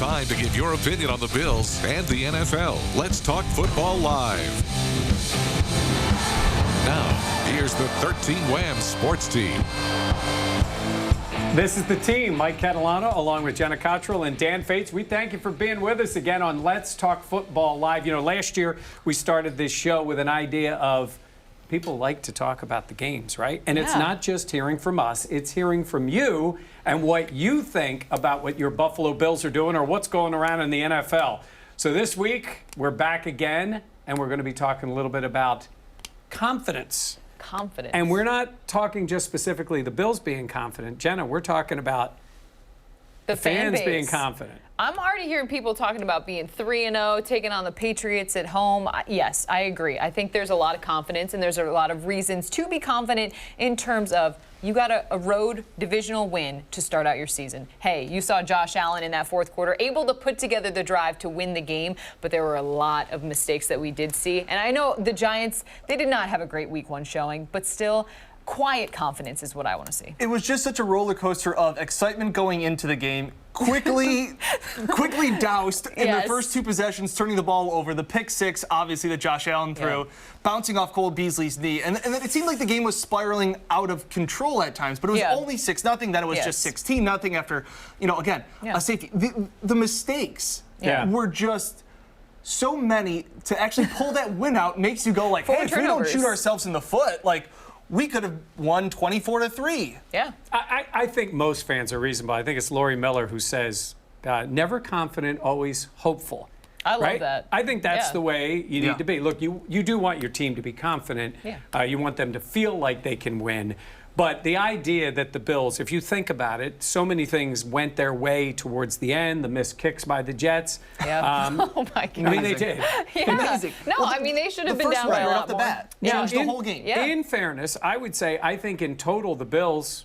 time to give your opinion on the Bills and the NFL. Let's talk football live. Now, here's the 13 Wham Sports Team. This is the team. Mike Catalano, along with Jenna Cottrell and Dan Fates. We thank you for being with us again on Let's Talk Football Live. You know, last year we started this show with an idea of people like to talk about the games, right? And it's not just hearing from us. It's hearing from you and what you think about what your Buffalo Bills are doing or what's going around in the NFL. So this week, we're back again, and we're going to be talking a little bit about confidence. Confidence. And we're not talking just specifically the Bills being confident. Jenna, we're talking about the fans being confident. I'm already hearing people talking about being 3-0, taking on the Patriots at home. Yes, I agree. I think there's a lot of confidence, and there's a lot of reasons to be confident in terms of you got a road divisional win to start out your season. Hey, you saw Josh Allen in that fourth quarter able to put together the drive to win the game, but there were a lot of mistakes that we did see. And I know the Giants, they did not have a great week one showing, but still, quiet confidence is what I want to see. It was just such a roller coaster of excitement going into the game, quickly doused in their first two possessions, turning the ball over. The pick six, obviously, that Josh Allen threw, bouncing off Cole Beasley's knee. And then it seemed like the game was spiraling out of control at times, but it was only 6-0. Then it was just 16-0 after, again, a safety. The mistakes were just so many. To actually pull that win out makes you go like, hey, if we don't shoot ourselves in the foot, like, we could have won 24-3. Yeah. I think most fans are reasonable. I think it's Laurie Miller who says, never confident, always hopeful. I love that. I think that's the way you need to be. Look, you do want your team to be confident. You want them to feel like they can win. But the idea that the Bills, if you think about it, so many things went their way towards the end, the missed kicks by the Jets. Oh, my God. I mean, they did. Amazing. No, Well, I mean, they should have been first down by a right lot off the more. bat. Changed the whole game. In fairness, I would say I think in total the Bills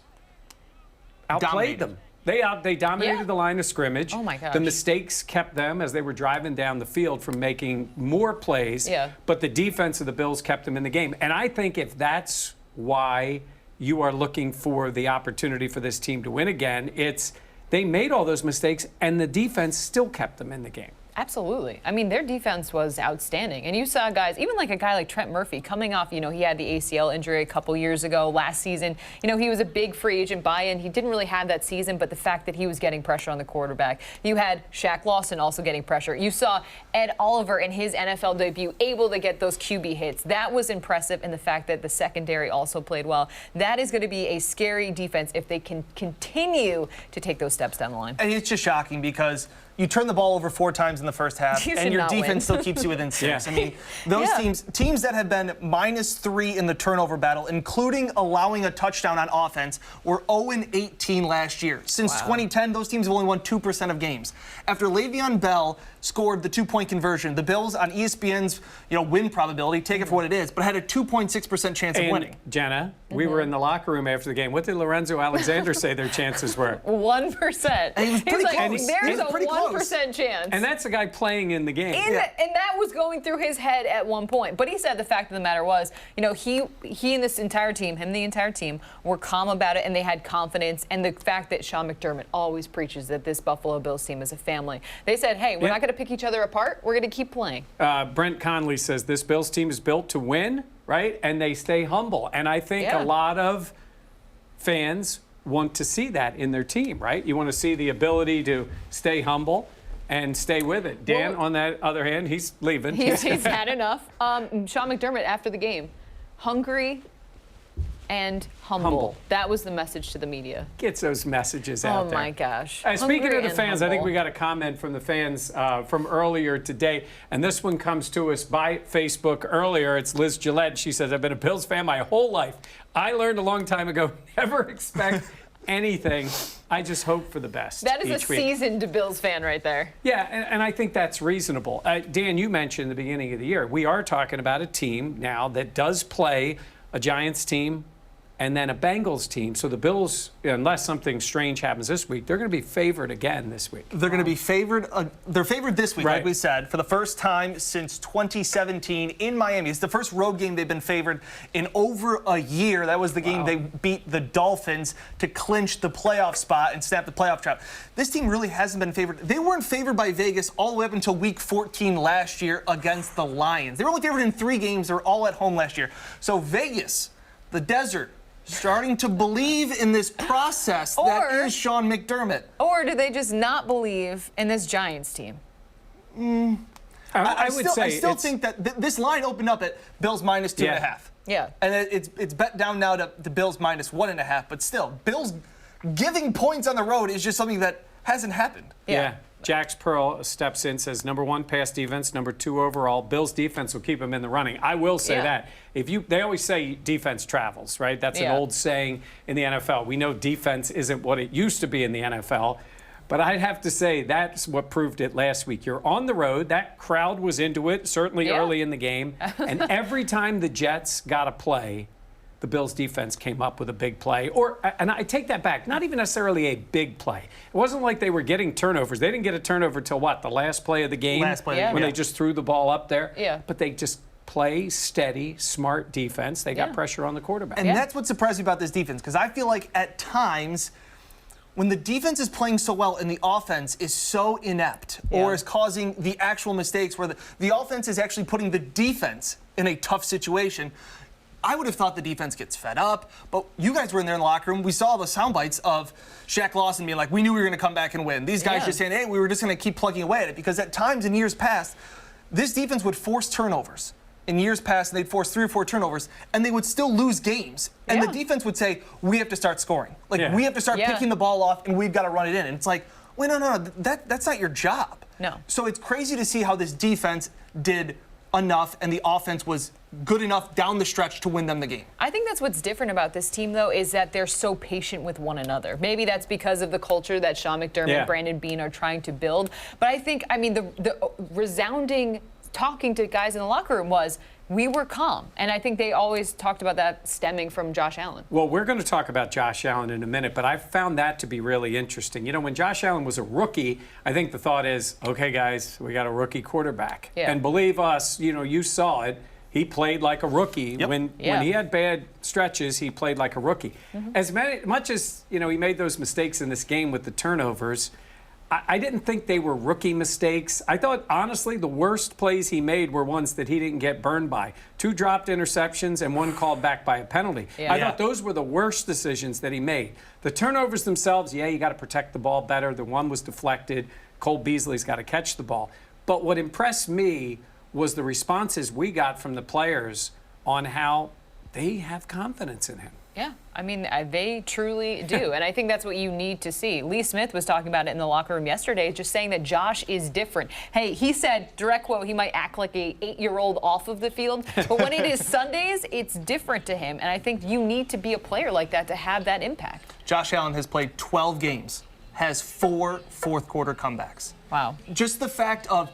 outplayed them. They dominated the line of scrimmage. Oh, my gosh. The mistakes kept them as they were driving down the field from making more plays. But the defense of the Bills kept them in the game. And I think if that's why you are looking for the opportunity for this team to win again, it's they made all those mistakes and the defense still kept them in the game. Absolutely. I mean, their defense was outstanding. And you saw guys, even like a guy like Trent Murphy coming off, he had the ACL injury a couple years ago last season. He was a big free agent buy-in. He didn't really have that season, but the fact that he was getting pressure on the quarterback. You had Shaq Lawson also getting pressure. You saw Ed Oliver in his NFL debut able to get those QB hits. That was impressive, and the fact that the secondary also played well. That is going to be a scary defense if they can continue to take those steps down the line. And it's just shocking because you turn the ball over 4 times in the first half, and your defense still keeps you within 6. I mean, those teams that have been -3 in the turnover battle, including allowing a touchdown on offense, were 0-18 last year. Since 2010, those teams have only won 2% of games. After Le'Veon Bell scored the 2-point conversion, the Bills on ESPN's win probability, take it for what it is, but had a 2.6% chance of winning. Jenna, we were in the locker room after the game. What did Lorenzo Alexander say their chances were? 1%. And he was pretty close. There's a pretty 1% chance. And that's a guy playing in the game. And that was going through his head at one point. But he said the fact of the matter was, he and this entire team, him and the entire team, were calm about it, and they had confidence. And the fact that Sean McDermott always preaches that this Buffalo Bills team is a family. They said, hey, we're not going to pick each other apart. We're going to keep playing. Brent Conley says this Bills team is built to win, right? And they stay humble. And I think a lot of fans want to see that in their team, right? You want to see the ability to stay humble and stay with it. Dan, on that other hand, he's leaving. He's had enough. Sean McDermott, after the game, hungry and humble. That was the message to the media. Gets those messages out there. Oh, my gosh. Speaking of the fans, I think we got a comment from the fans from earlier today, and this one comes to us by Facebook earlier. It's Liz Gillette. She says, I've been a Bills fan my whole life. I learned a long time ago, never expect anything. I just hope for the best. That is a seasoned Bills fan right there. Yeah, and I think that's reasonable. Dan, you mentioned at the beginning of the year, we are talking about a team now that does play a Giants team and then a Bengals team. So the Bills, unless something strange happens this week, they're going to be favored again this week. They're going to be favored. They're favored this week, Right. like we said, for the first time since 2017 in Miami. It's the first road game they've been favored in over a year. That was the game they beat the Dolphins to clinch the playoff spot and snap the playoff trap. This team really hasn't been favored. They weren't favored by Vegas all the way up until week 14 last year against the Lions. They were only favored in 3 games. They were all at home last year. So Vegas, the desert, starting to believe in this process that is Sean McDermott. Or do they just not believe in this Giants team? I would say I still think that this line opened up at Bills minus 2.5. Yeah. And it's bet down now to the Bills minus 1.5. But still, Bills giving points on the road is just something that hasn't happened. Yeah. Jax Pearl steps in, says number 1 pass defense, number 2 overall. Bills defense will keep them in the running. I will say that. They always say defense travels, right? That's an old saying in the NFL. We know defense isn't what it used to be in the NFL. But I'd have to say that's what proved it last week. You're on the road. That crowd was into it, certainly early in the game. And every time the Jets got a play, the Bills defense came up with a big play. And I take that back, not even necessarily a big play. It wasn't like they were getting turnovers. They didn't get a turnover till what, the last play of the game? Last play of the game. When they just threw the ball up there? Yeah. But they just play steady, smart defense. They got pressure on the quarterback. And that's what surprised me about this defense, because I feel like at times when the defense is playing so well and the offense is so inept or is causing the actual mistakes where the offense is actually putting the defense in a tough situation, I would have thought the defense gets fed up, but you guys were in there in the locker room. We saw the sound bites of Shaq Lawson being like, we knew we were going to come back and win. These guys just saying, hey, we were just going to keep plugging away at it, because at times in years past, this defense would force turnovers. In years past, they'd force 3 or 4 turnovers, and they would still lose games. And the defense would say, we have to start scoring. Like, we have to start picking the ball off, and we've got to run it in. And it's like, wait, no, that's not your job. No. So it's crazy to see how this defense did enough and the offense was good enough down the stretch to win them the game. I think that's what's different about this team, though, is that they're so patient with one another. Maybe that's because of the culture that Sean McDermott and Brandon Beane are trying to build. But I think, the resounding talking to guys in the locker room was, we were calm. And I think they always talked about that stemming from Josh Allen. Well, we're going to talk about Josh Allen in a minute, but I found that to be really interesting. You know, when Josh Allen was a rookie, I think the thought is, okay, guys, we got a rookie quarterback. Yeah. And believe us, you saw it. He played like a rookie. When he had bad stretches, he played like a rookie. As much as, he made those mistakes in this game with the turnovers, I didn't think they were rookie mistakes. I thought, honestly, the worst plays he made were ones that he didn't get burned by. 2 dropped interceptions and 1 called back by a penalty. I thought those were the worst decisions that he made. The turnovers themselves, you got to protect the ball better. The one was deflected. Cole Beasley's got to catch the ball. But what impressed me was the responses we got from the players on how they have confidence in him. Yeah, they truly do. And I think that's what you need to see. Lee Smith was talking about it in the locker room yesterday, just saying that Josh is different. Hey, he said, direct quote, he might act like a 8-year-old off of the field, but when it is Sundays, it's different to him. And I think you need to be a player like that to have that impact. Josh Allen has played 12 games, has 4 fourth-quarter comebacks. Wow. Just the fact of,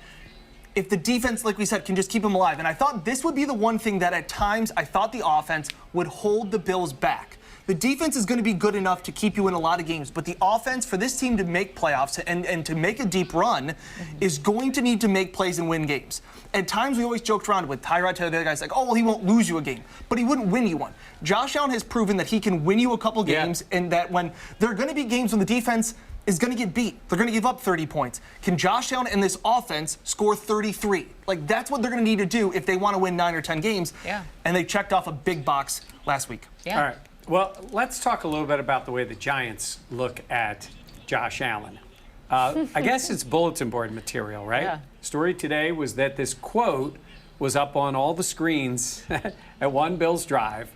if the defense, like we said, can just keep them alive. And I thought this would be the one thing that at times I thought the offense would hold the Bills back. The defense is going to be good enough to keep you in a lot of games, but the offense, for this team to make playoffs and to make a deep run, is going to need to make plays and win games. At times, we always joked around with Tyrod Taylor, the other guys, like, oh, well, he won't lose you a game, but he wouldn't win you one. Josh Allen has proven that he can win you a couple games, and that when there are going to be games when the defense is going to get beat. They're going to give up 30 points. Can Josh Allen and this offense score 33? Like, that's what they're going to need to do if they want to win 9 or 10 games. Yeah. And they checked off a big box last week. Yeah. All right. Well, let's talk a little bit about the way the Giants look at Josh Allen. I guess it's bulletin board material, right? Yeah. Story today was that this quote was up on all the screens at One Bills Drive.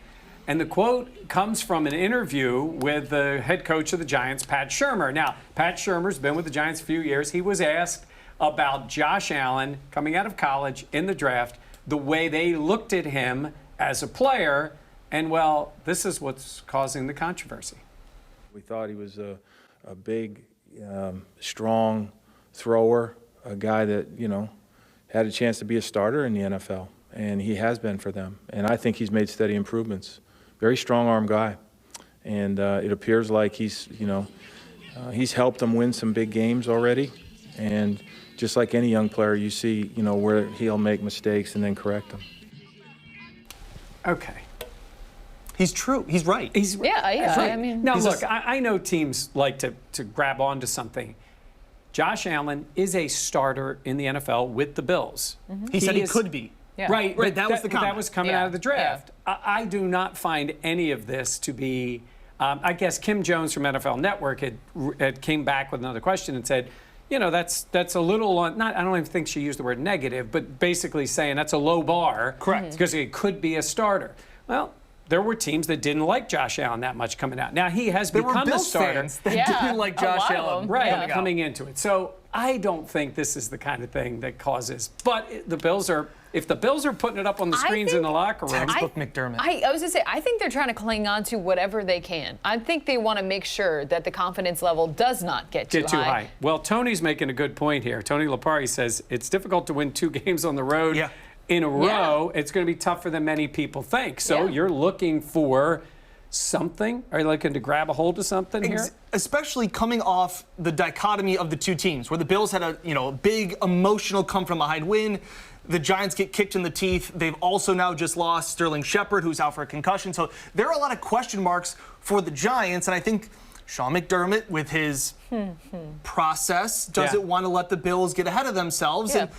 And the quote comes from an interview with the head coach of the Giants, Pat Shurmur. Now, Pat Shurmur's been with the Giants a few years. He was asked about Josh Allen coming out of college in the draft, the way they looked at him as a player. And, well, this is what's causing the controversy. We thought he was a big, strong thrower, a guy that, had a chance to be a starter in the NFL. And he has been for them. And I think he's made steady improvements. Very strong arm guy. and it appears like he's helped them win some big games already. And just like any young player, you see, where he'll make mistakes and then correct them. Okay. He's true. He's right. Yeah. Right. I mean, now look, I know teams like to grab onto something. Josh Allen is a starter in the NFL with the Bills. He said he could be. Yeah. Right, Right, that was the comment. That was coming out of the draft. I do not find any of this to be. I guess Kim Jones from NFL Network had came back with another question and said, that's a little I don't even think she used the word negative, but basically saying that's a low bar. Correct. Because it could be a starter. Well, there were teams that didn't like Josh Allen that much coming out. Now he has become There were a Bills starter. fans that didn't like a Josh lot of Allen. them. Right, coming into it. So I don't think this is the kind of thing that causes. But the Bills are, if the Bills are putting it up on the screens in the locker room. Textbook McDermott. I was going to say, I think they're trying to cling on to whatever they can. I think they want to make sure that the confidence level does not get too high. Well, Tony's making a good point here. Tony Lapari says it's difficult to win 2 games on the road in a row. It's going to be tougher than many people think. So you're looking for something? Are you looking to grab a hold of something here? Especially coming off the dichotomy of the two teams, where the Bills had a big emotional come-from-behind win. The Giants get kicked in the teeth. They've also now just lost Sterling Shepard, who's out for a concussion. So there are a lot of question marks for the Giants, and I think Sean McDermott, with his process, doesn't want to let the Bills get ahead of themselves. Yeah. And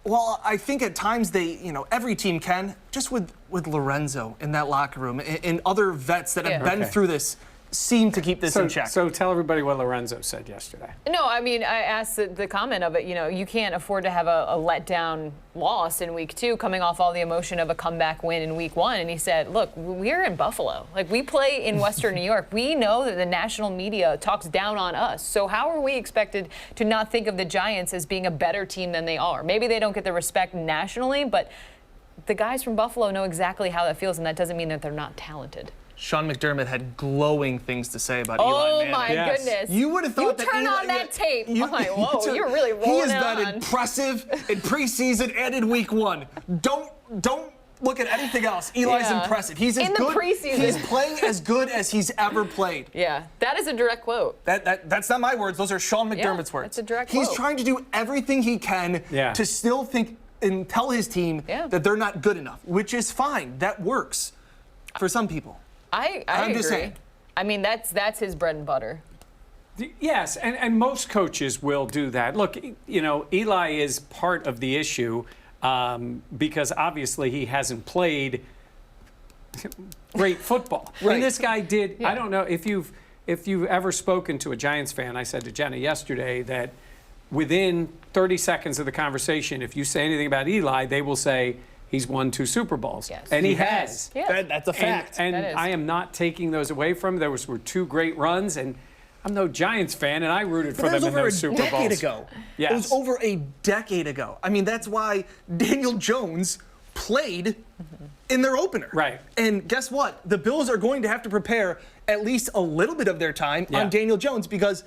well, I think at times they, every team can, just with Lorenzo in that locker room and other vets that have been through this, seem to keep this in check. So tell everybody what Lorenzo said yesterday. No, I mean, I asked the comment of it, you can't afford to have a letdown loss in week 2 coming off all the emotion of a comeback win in week 1. And he said, look, we're in Buffalo. Like, we play in Western New York. We know that the national media talks down on us. So how are we expected to not think of the Giants as being a better team than they are? Maybe they don't get the respect nationally, but the guys from Buffalo know exactly how that feels, and that doesn't mean that they're not talented. Sean McDermott had glowing things to say about Eli Manning. Oh, my goodness. You would have thought you that turn Eli, on that tape. I'm like, whoa, you're really rolling He has been on. impressive in preseason and in week 1. Don't look at anything else. Eli's impressive. He's as in the good. preseason. He's playing as good as he's ever played. Yeah, that is a direct quote. That's not my words. Those are Sean McDermott's words. that's a direct He's quote. trying to do everything he can to still think and tell his team that they're not good enough, which is fine. That works for some people. I'm just agree. saying. I mean, that's his bread and butter. Yes, and most coaches will do that. Look, Eli is part of the issue because obviously he hasn't played great football. Right. And this guy did. I don't know if you've ever spoken to a Giants fan. I said to Jenna yesterday that within 30 seconds of the conversation, if you say anything about Eli, they will say he's won 2 Super Bowls. Yes. And he has. Yeah. That's a fact. And That is. I am not taking those away from him. There were 2 great runs, and I'm no Giants fan, and I rooted for them in those Super Bowls. That was over a decade ago. Yes. It was over a decade ago. I mean, that's why Daniel Jones played in their opener. Right. And guess what? The Bills are going to have to prepare at least a little bit of their time on Daniel Jones because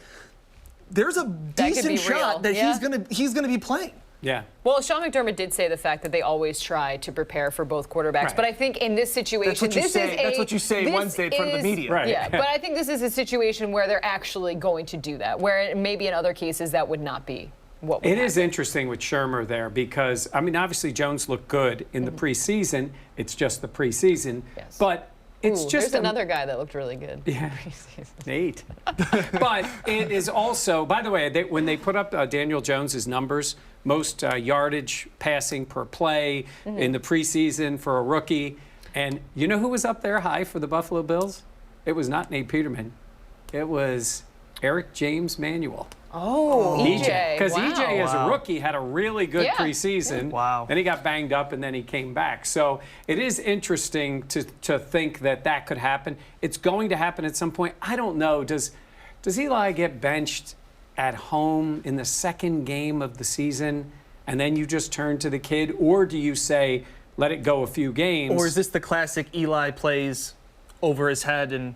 there's a decent shot that he's gonna be playing. Yeah. Well, Sean McDermott did say the fact that they always try to prepare for both quarterbacks. Right. But I think in this situation, that's what you say Wednesday in front of the media. Right. Yeah, but I think this is a situation where they're actually going to do that, where maybe in other cases that would not be what would It is happen. interesting with Shermer there because, I mean, obviously Jones looked good in the preseason. It's just the preseason. Yes. But it's just there's another guy that looked really good. Yeah, Nate. But it is also, by the way, when they put up Daniel Jones's numbers, most yardage passing per play in the preseason for a rookie, and you know who was up there high for the Buffalo Bills? It was not Nate Peterman. It was Eric James Manuel. Oh, EJ. Because Wow. EJ, as a rookie, had a really good preseason. Wow. Then he got banged up, and then he came back. So it is interesting to think that could happen. It's going to happen at some point. I don't know. Does Eli get benched at home in the second game of the season, and then you just turn to the kid? Or do you say, let it go a few games? Or is this the classic Eli plays over his head and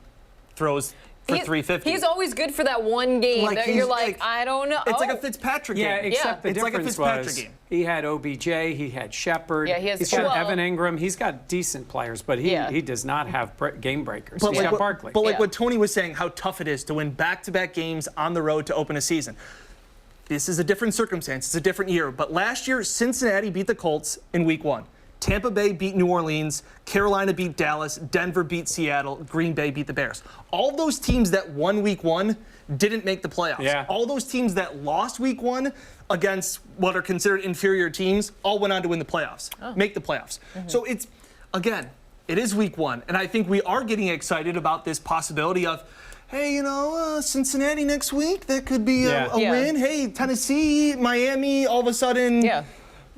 throws for 350. He's always good for that one game Like, that he's you're like, I don't know. It's like a Fitzpatrick game. Yeah, except the It's like a difference Fitzpatrick was game. he had OBJ, he had Shepard, Yeah, he has- he's got well- Evan Ingram. He's got decent players, but he does not have game breakers. He's got Barkley. But like what Tony was saying, how tough it is to win back-to-back games on the road to open a season. This is a different circumstance. It's a different year. But last year, Cincinnati beat the Colts in Week 1. Tampa Bay beat New Orleans. Carolina beat Dallas. Denver beat Seattle. Green Bay beat the Bears. All those teams that won Week 1 didn't make the playoffs. Yeah. All those teams that lost Week 1 against what are considered inferior teams all went on to win the playoffs, make the playoffs. So it's, again, it is Week 1. And I think we are getting excited about this possibility of, hey, Cincinnati next week, that could be a win. Hey, Tennessee, Miami, all of a sudden. Yeah.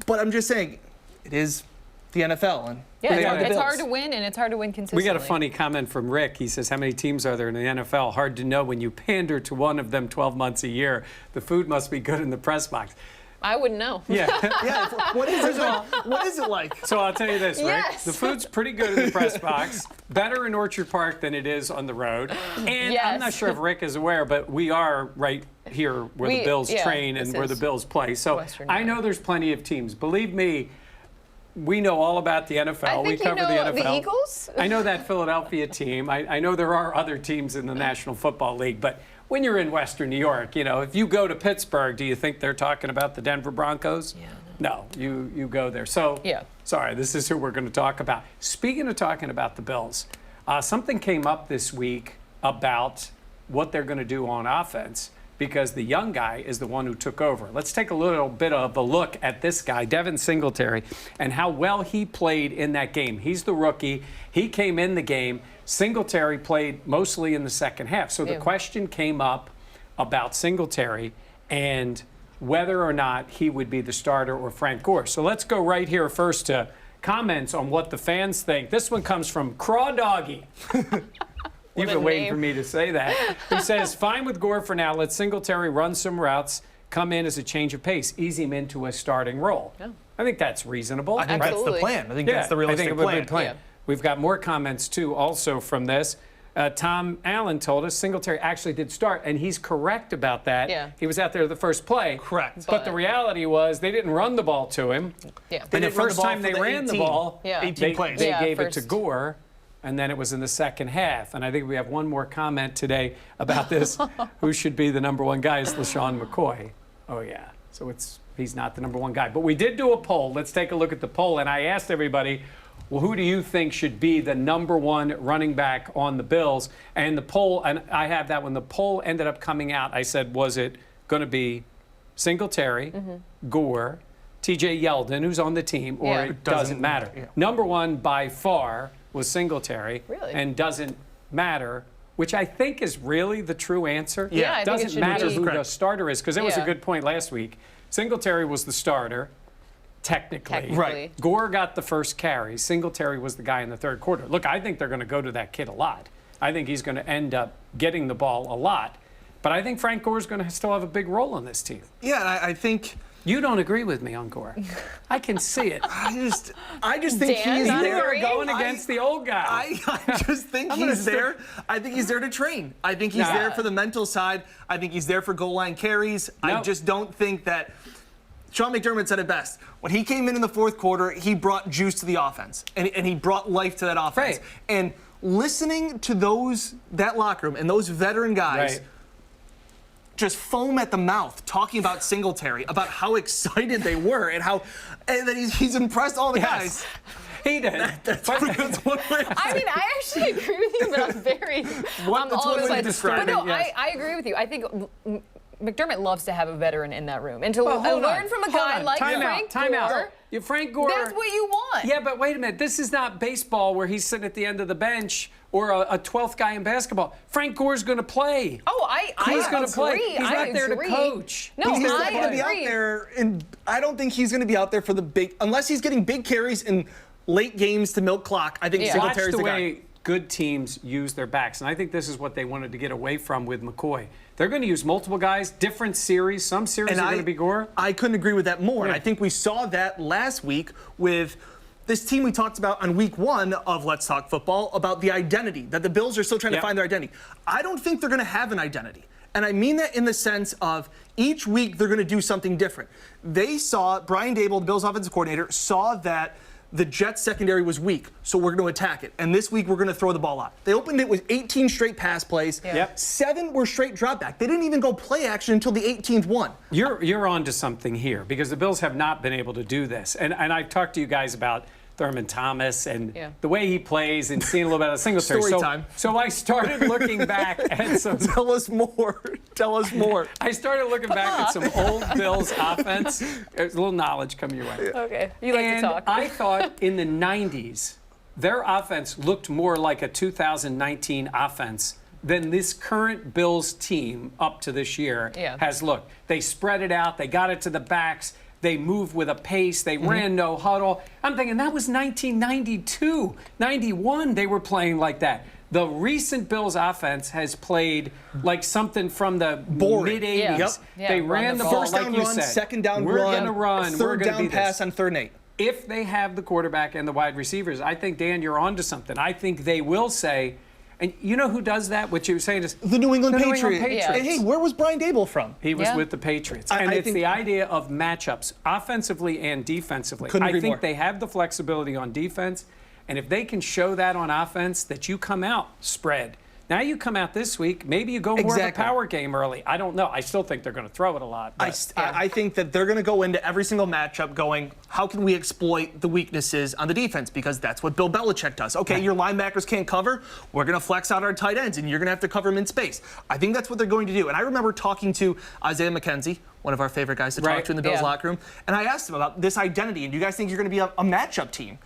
But I'm just saying, it is the NFL. And it's hard to win, and it's hard to win consistently. We got a funny comment from Rick. He says, how many teams are there in the NFL? Hard to know when you pander to one of them 12 months a year. The food must be good in the press box. I wouldn't know. Yeah. What is it like? What is it like? So I'll tell you this, Rick. Yes. The food's pretty good in the press box. Better in Orchard Park than it is on the road. And I'm not sure if Rick is aware, but we are right here where the Bills train and where the Bills play. So I know there's plenty of teams. Believe me, we know all about the NFL. I think we cover the NFL. The Eagles? I know that Philadelphia team. I know there are other teams in the National Football League, but when you're in Western New York, if you go to Pittsburgh, do you think they're talking about the Denver Broncos? Yeah. No, you go there. So, sorry, this is who we're going to talk about. Speaking of talking about the Bills, something came up this week about what they're going to do on offense, because the young guy is the one who took over. Let's take a little bit of a look at this guy, Devin Singletary, and how well he played in that game. He's the rookie. He came in the game. Singletary played mostly in the second half. So the question came up about Singletary and whether or not he would be the starter or Frank Gore. So let's go right here first to comments on what the fans think. This one comes from Craw Doggy. You've been waiting for me to say that. He says, fine with Gore for now. Let Singletary run some routes, come in as a change of pace, ease him into a starting role. Yeah. I think that's reasonable. I think that's the plan. I think that's the realistic plan. Yeah. We've got more comments, too, also from this. Tom Allen told us Singletary actually did start, and he's correct about that. Yeah. He was out there the first play. Correct. But the reality was they didn't run the ball to him. Yeah. And the first time they ran the ball, 18 plays. They gave it to Gore. And then it was in the second half. And I think we have one more comment today about this. Who should be the number one guy is LaShawn McCoy. Oh, yeah. So he's not the number one guy. But we did do a poll. Let's take a look at the poll. And I asked everybody, well, who do you think should be the number one running back on the Bills? And the poll, and I have that when the poll ended up coming out, I said, was it going to be Singletary, Gore, TJ Yeldon, who's on the team, or it doesn't matter? Yeah. Number one by far was Singletary, and doesn't matter, which I think is really the true answer. Yeah, it doesn't matter who the starter is, because it was a good point last week. Singletary was the starter, technically. Right. Gore got the first carry. Singletary was the guy in the third quarter. Look, I think they're going to go to that kid a lot. I think he's going to end up getting the ball a lot. But I think Frank Gore's going to still have a big role on this team. Yeah, I think... You don't agree with me on Gore. I can see it. I just think he's there going against the old guy. I just think he's there. I think he's there to train. I think he's there for the mental side. I think he's there for goal line carries. I just don't think that. Sean McDermott said it best. When he came in the fourth quarter, he brought juice to the offense, and he brought life to that offense. Right. And listening to that locker room and those veteran guys. Just foam at the mouth talking about Singletary, about how excited they were and that he's impressed all the guys. He did. That's one way I mean, I actually agree with you, but I'm very. That's one way to describe it. But no, I agree with you. I think McDermott loves to have a veteran in that room and to learn from a guy like Frank Gore. Frank Gore. That's what you want. Yeah, but wait a minute. This is not baseball where he's sitting at the end of the bench or a 12th guy in basketball. Frank Gore's going to play. Oh, He's going to play. He's not there to coach. No, he's not going to be out there, and I don't think he's going to be out there for the big, unless he's getting big carries in late games to milk clock. I think Singletary's the guy. Good teams use their backs, and I think this is what they wanted to get away from with McCoy. They're going to use multiple guys, different series. Some series are going to be Gore. I couldn't agree with that more. And I think we saw that last week with this team we talked about on week 1 of Let's Talk Football about the identity, that the Bills are still trying to find their identity. I don't think they're going to have an identity. And I mean that in the sense of each week they're going to do something different. They saw, Brian Dable, the Bills offensive coordinator, saw that the Jets secondary was weak, so we're going to attack it. And this week we're going to throw the ball out. They opened it with 18 straight pass plays. Yeah. 7 were straight drop back. They didn't even go play action until the 18th one. You're on to something here because the Bills have not been able to do this. And I've talked to you guys about Thurman Thomas and the way he plays and seeing a little bit of Singletary. Story time. So I started looking back at some. Tell us more. Tell us more. I started looking back at some old Bills offense. There's a little knowledge coming your way. Okay, you like And to talk. I thought in the 90s, their offense looked more like a 2019 offense than this current Bills team up to this year has looked. They spread it out. They got it to the backs. They moved with a pace. They ran no huddle. I'm thinking that was 1992, 91. They were playing like that. The recent Bills offense has played like something from the mid-'80s. Yep. They ran the ball, First down like you run, said. second down We're run, gonna run. We're third gonna down be pass this. on 3rd and 8. If they have the quarterback and the wide receivers, I think, Dan, you're onto something. I think they will say, and you know who does that? What you were saying is The New England Patriots. Patriots. And hey, where was Brian Dable from? He was with the Patriots. And it's the idea of matchups, offensively and defensively. Couldn't agree I think more. they have the flexibility on defense. And if they can show that on offense, that you come out spread. Now you come out this week, maybe you go more of a power game early. I don't know. I still think they're going to throw it a lot. I think that they're going to go into every single matchup going, how can we exploit the weaknesses on the defense? Because that's what Bill Belichick does. Okay, your linebackers can't cover. We're going to flex out our tight ends, and you're going to have to cover them in space. I think that's what they're going to do. And I remember talking to Isaiah McKenzie, one of our favorite guys to talk to in the Bills locker room, and I asked him about this identity, and do you guys think you're going to be a matchup team?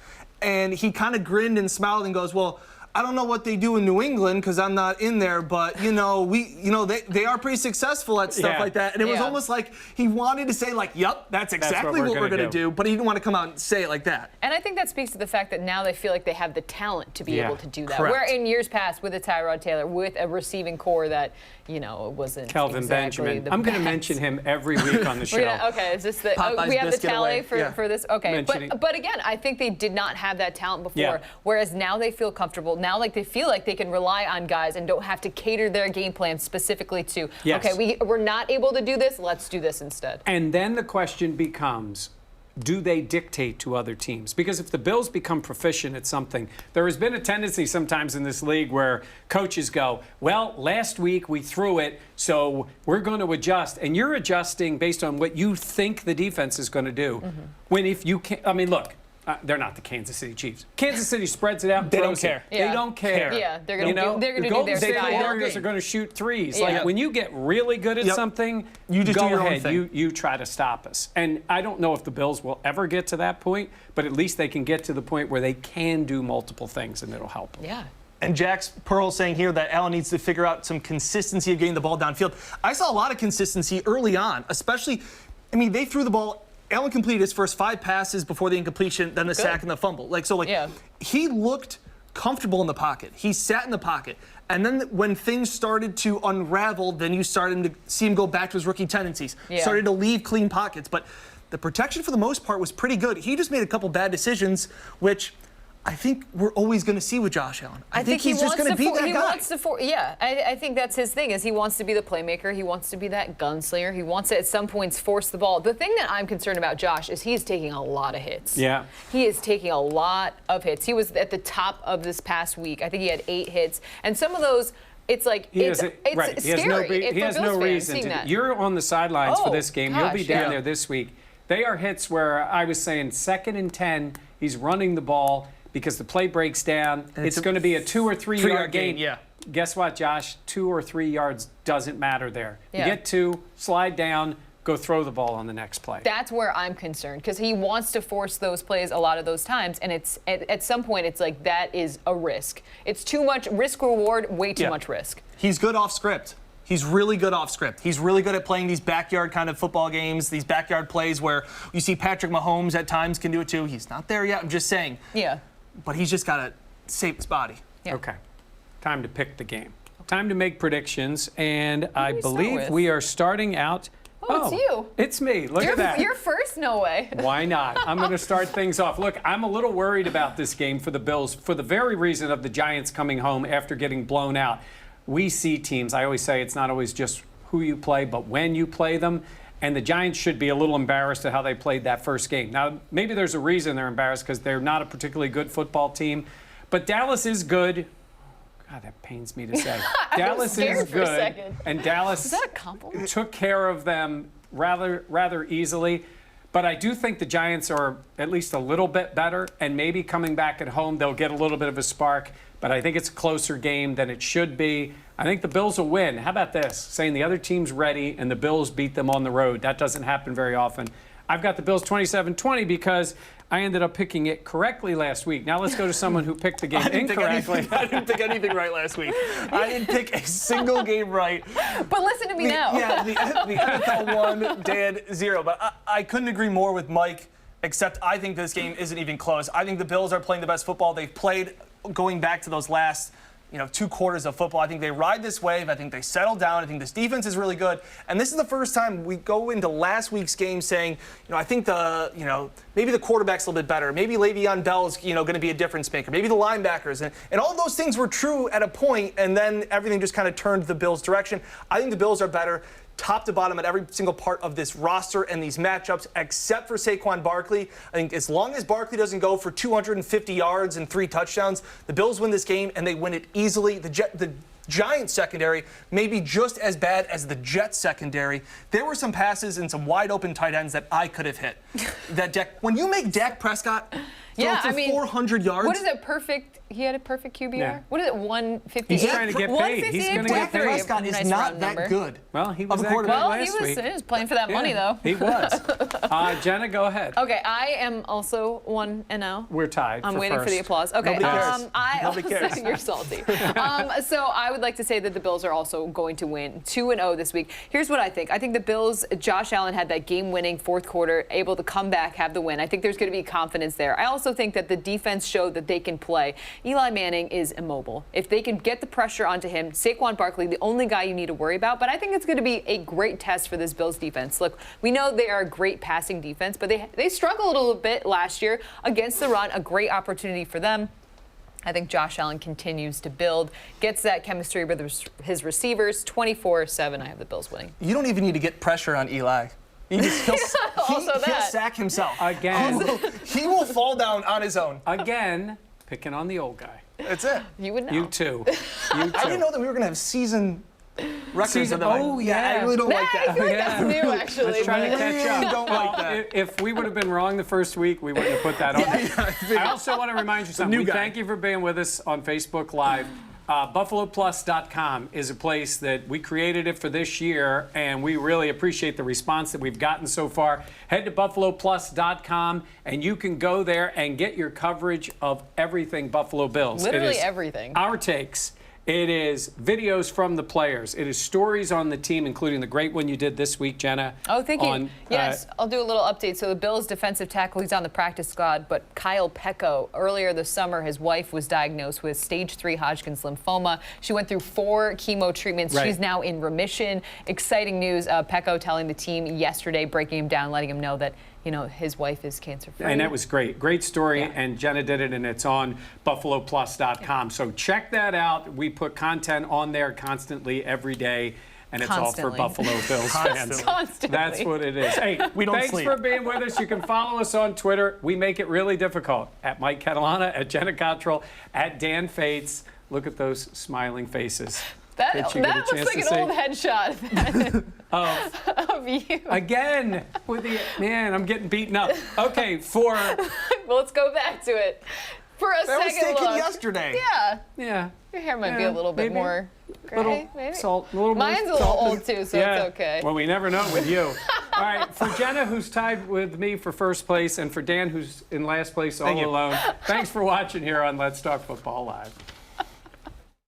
And he kind of grinned and smiled and goes, well, I don't know what they do in New England because I'm not in there, but they are pretty successful at stuff like that. And it was almost like he wanted to say like, "Yep, that's exactly what we're going to do," but he didn't want to come out and say it like that. And I think that speaks to the fact that now they feel like they have the talent to be able to do that. Correct. Where in years past, with a Tyrod Taylor, with a receiving core that wasn't Kelvin exactly Benjamin. the I'm going to best. mention him every week on the show. Okay, is this the Popeye's we have the biscuit tally away. for this? Okay, Mentioning. but again, I think they did not have that talent before. Yeah. Whereas now they feel comfortable. Now, like they feel like they can rely on guys and don't have to cater their game plan specifically to. Yes. Okay, we're not able to do this. Let's do this instead. And then the question becomes, do they dictate to other teams? Because if the Bills become proficient at something, there has been a tendency sometimes in this league where coaches go, well, last week we threw it, so we're going to adjust. And you're adjusting based on what you think the defense is going to do. When if you can't, I mean, look, they're not the Kansas City Chiefs. Kansas City spreads it out and They don't throws it. care. Yeah. They don't care. Yeah, they're going to do the their Golden State style. Warriors are going to shoot threes. Yeah. Like when you get really good at something, You just go do your own ahead. thing. You try to stop us. And I don't know if the Bills will ever get to that point, but at least they can get to the point where they can do multiple things, and it'll help them. Yeah. And Jack's Pearl saying here that Allen needs to figure out some consistency of getting the ball downfield. I saw a lot of consistency early on, especially, I mean, they threw the ball. Allen completed his first 5 passes before the incompletion, then the sack and the fumble. He looked comfortable in the pocket. He sat in the pocket. And then when things started to unravel, then you started to see him go back to his rookie tendencies. Started to leave clean pockets. But the protection for the most part was pretty good. He just made a couple bad decisions, which I think we're always going to see with Josh Allen. I think he's just going to be that guy. I think that's his thing, is he wants to be the playmaker. He wants to be that gunslinger. He wants to, at some points, force the ball. The thing that I'm concerned about Josh is he's taking a lot of hits. Yeah. He is taking a lot of hits. He was at the top of this past week. I think he had 8 hits. And some of those, it's like, it's scary. He has no reason to. You're on the sidelines for this game. You'll be down there this week. They are hits where I was saying 2nd and 10, he's running the ball because the play breaks down. It's going to be a 2 or 3 yard gain. Yeah. Guess what, Josh? 2 or 3 yards doesn't matter there. Yeah. You get 2, slide down, go throw the ball on the next play. That's where I'm concerned, because he wants to force those plays a lot of those times, and it's at some point it's like that is a risk. It's too much risk reward, way too much risk. He's good off script. He's really good off script. He's really good at playing these backyard kind of football games, these backyard plays where you see Patrick Mahomes at times can do it too. He's not there yet, I'm just saying. Yeah. But he's just got to save his body. Yeah. Okay. Time to pick the game. Time to make predictions, and I do we start believe with? we are starting out Oh, it's you. It's me. Look at that. You're first? No way. Why not? I'm going to start things off. Look, I'm a little worried about this game for the Bills for the very reason of the Giants coming home after getting blown out. We see teams, I always say it's not always just who you play, but when you play them. And the Giants should be a little embarrassed at how they played that first game. Now, maybe there's a reason they're embarrassed because they're not a particularly good football team. But Dallas is good. God, that pains me to say. Dallas is good. And Dallas is that a compliment? Took care of them rather easily. But I do think the Giants are at least a little bit better. And maybe coming back at home, they'll get a little bit of a spark. But I think it's a closer game than it should be. I think the Bills will win. How about this? Saying the other team's ready and the Bills beat them on the road. That doesn't happen very often. I've got the Bills 27-20 because I ended up picking it correctly last week. Now let's go to someone who picked the game incorrectly. I didn't pick anything right last week. I didn't pick a single game right. But listen to me now. Yeah, the NFL won, Dan 0. But I couldn't agree more with Mike, except I think this game isn't even close. I think the Bills are playing the best football they've played going back to those last 2 quarters of football. I think they ride this wave. I think they settle down. I think this defense is really good. And this is the first time we go into last week's game saying, I think maybe the quarterback's a little bit better. Maybe Le'Veon Bell's, going to be a difference maker. Maybe the linebackers. And all those things were true at a point, and then everything just kind of turned the Bills' direction. I think the Bills are better top to bottom at every single part of this roster and these matchups, except for Saquon Barkley. I think as long as Barkley doesn't go for 250 yards and 3 touchdowns, the Bills win this game, and they win it easily. The Giants secondary may be just as bad as the Jets secondary. There were some passes and some wide open tight ends that I could have hit. When you make Dak Prescott throw for 400 yards. What is it, perfect? He had a perfect QBR? Yeah. What is it, 158? He's trying to get paid. He's going to get paid. Dak Prescott is not that good. Well, he was of a that good quarterback. last week. He was playing for that money, though. He was. Jenna, go ahead. Okay, I am also 1-0. We're tied. I'm waiting for the applause. Okay, Nobody cares. You're salty. So I would like to say that the Bills are also going to win 2-0 this week. Here's what I think. I think the Bills, Josh Allen had that game-winning fourth quarter, able to come back, have the win. I think there's going to be confidence there. I also think that the defense showed that they can play. Eli Manning is immobile. If they can get the pressure onto him, Saquon Barkley, the only guy you need to worry about. But I think it's going to be a great test for this Bills defense. Look, we know they are a great passing defense, but they struggled a little bit last year against the run. A great opportunity for them. I think Josh Allen continues to build, gets that chemistry with his receivers. 24-7, I have the Bills winning. You don't even need to get pressure on Eli. He'll sack himself. Again. He will fall down on his own. Again, picking on the old guy. That's it. You would know. You too. I didn't know that we were going to have season records of them. Oh, yeah. I really don't like that. I feel like that's new, actually. Let's try to catch up. I don't like that. If we would have been wrong the first week, we wouldn't have put that on. I also want to remind you something. We thank you for being with us on Facebook Live. BuffaloPlus.com is a place that we created it for this year, and we really appreciate the response that we've gotten so far. Head to BuffaloPlus.com, and you can go there and get your coverage of everything Buffalo Bills. Literally everything. Our takes. It is videos from the players. It is stories on the team, including the great one you did this week, Jenna. Oh, thank you. Yes, I'll do a little update. So the Bills defensive tackle, he's on the practice squad, but Kyle Pecco, earlier this summer, his wife was diagnosed with stage 3 Hodgkin's lymphoma. She went through 4 chemo treatments. Right. She's now in remission. Exciting news. Pecco telling the team yesterday, breaking him down, letting him know that his wife is cancer-free. And that was great. Great story, and Jenna did it, and it's on BuffaloPlus.com. So check that out. We put content on there constantly every day, and it's all for Buffalo Bills fans. Constantly. That's what it is. Hey, thanks for being with us. You can follow us on Twitter. We make it really difficult. At Mike Catalana, at Jenna Cottrell, at Dan Fates. Look at those smiling faces. That looks like an old headshot of you. Again, I'm getting beaten up. Okay, well, let's go back to it. For a second look. That was taken yesterday. Yeah. Your hair might be a little bit more gray, maybe? Mine's a little old, too, so it's okay. Well, we never know with you. All right, for Jenna, who's tied with me for first place, and for Dan, who's in last place all alone, thanks for watching here on Let's Talk Football Live.